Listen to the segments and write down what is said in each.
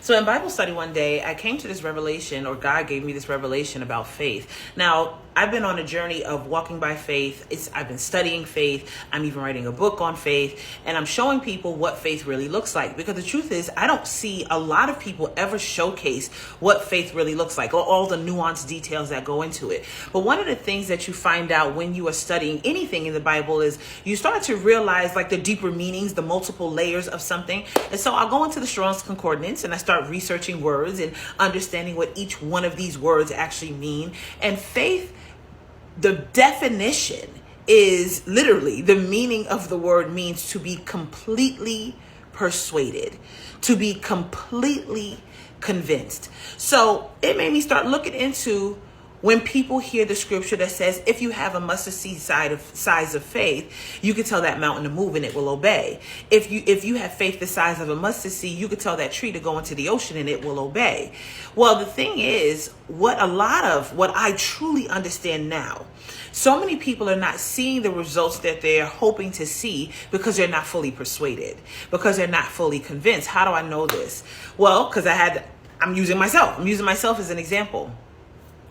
So in Bible study one day, I came to this revelation, or God gave me this revelation about faith. Now, I've been on a journey of walking by faith. I've been studying faith. I'm even writing a book on faith, and I'm showing people what faith really looks like. Because the truth is, I don't see a lot of people ever showcase what faith really looks like, or all the nuanced details that go into it. But one of the things that you find out when you are studying anything in the Bible is you start to realize like the deeper meanings, the multiple layers of something. And so I'll go into the Strong's Concordance and I start researching words and understanding what each one of these words actually mean. And faith, the definition is literally, the meaning of the word means to be completely persuaded, to be completely convinced. So it made me start looking into when people hear the scripture that says, if you have a mustard seed size of faith, you can tell that mountain to move and it will obey. If you have faith the size of a mustard seed, you could tell that tree to go into the ocean and it will obey. Well, the thing is, what I truly understand now, so many people are not seeing the results that they're hoping to see because they're not fully persuaded, because they're not fully convinced. How do I know this? Well, because I'm using myself. I'm using myself as an example.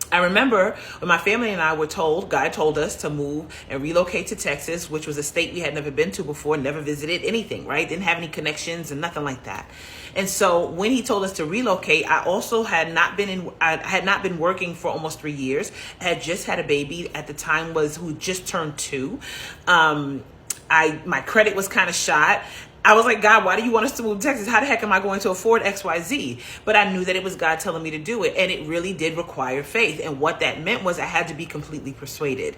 I remember when my family and I were told, God told us to move and relocate to Texas, which was a state we had never been to before, never visited anything, right? Didn't have any connections and nothing like that. And so when he told us to relocate, I also had not been working for almost 3 years. I had just had a baby at the time who just turned 2. My credit was kind of shot. I was like, God, why do you want us to move to Texas? How the heck am I going to afford XYZ? But I knew that it was God telling me to do it. And it really did require faith. And what that meant was I had to be completely persuaded.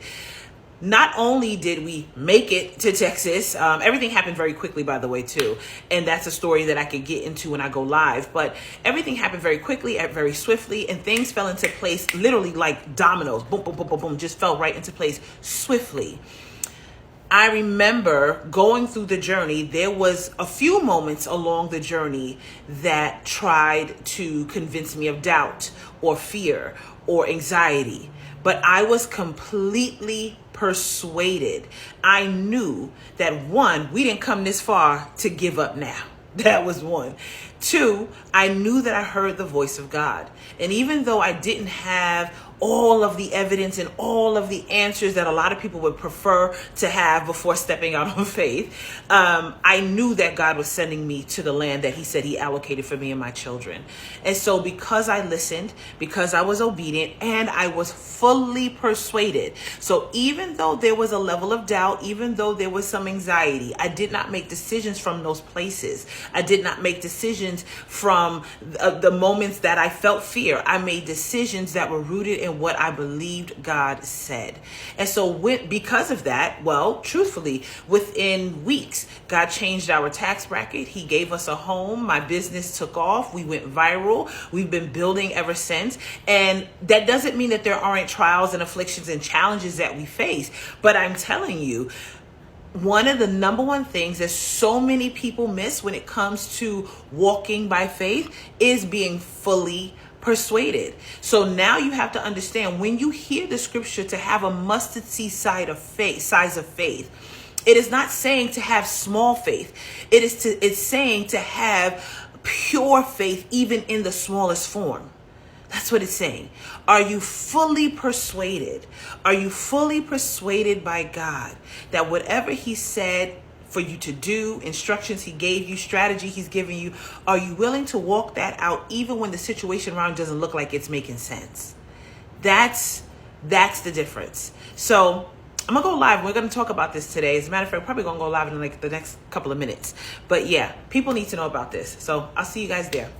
Not only did we make it to Texas, everything happened very quickly, by the way, too. And that's a story that I could get into when I go live. But everything happened very quickly, very swiftly, and things fell into place literally like dominoes. Boom, boom, boom, boom, boom, just fell right into place swiftly. I remember going through the journey. There was a few moments along the journey that tried to convince me of doubt or fear or anxiety. But I was completely persuaded. I knew that 1, we didn't come this far to give up now. That was 1. 2, I knew that I heard the voice of God. And even though I didn't have all of the evidence and all of the answers that a lot of people would prefer to have before stepping out on faith, I knew that God was sending me to the land that he said he allocated for me and my children. And so because I listened, because I was obedient, and I was fully persuaded. So even though there was a level of doubt, even though there was some anxiety, I did not make decisions from those places. I did not make decisions from the moments that I felt fear. I made decisions that were rooted in what I believed God said. And so because of that, well, truthfully, within weeks, God changed our tax bracket. He gave us a home. My business took off. We went viral. We've been building ever since. And that doesn't mean that there aren't trials and afflictions and challenges that we face. But I'm telling you, one of the number one things that so many people miss when it comes to walking by faith is being fully persuaded. So now you have to understand, when you hear the scripture to have a mustard seed size of faith, it is not saying to have small faith. It's saying to have pure faith, even in the smallest form. That's what it's saying. Are you fully persuaded? Are you fully persuaded by God that whatever he said for you to do, instructions he gave you, strategy he's giving you, are you willing to walk that out even when the situation around doesn't look like it's making sense? That's the difference. So I'm going to go live. We're going to talk about this today. As a matter of fact, we're probably going to go live in like the next couple of minutes. But yeah, people need to know about this. So I'll see you guys there.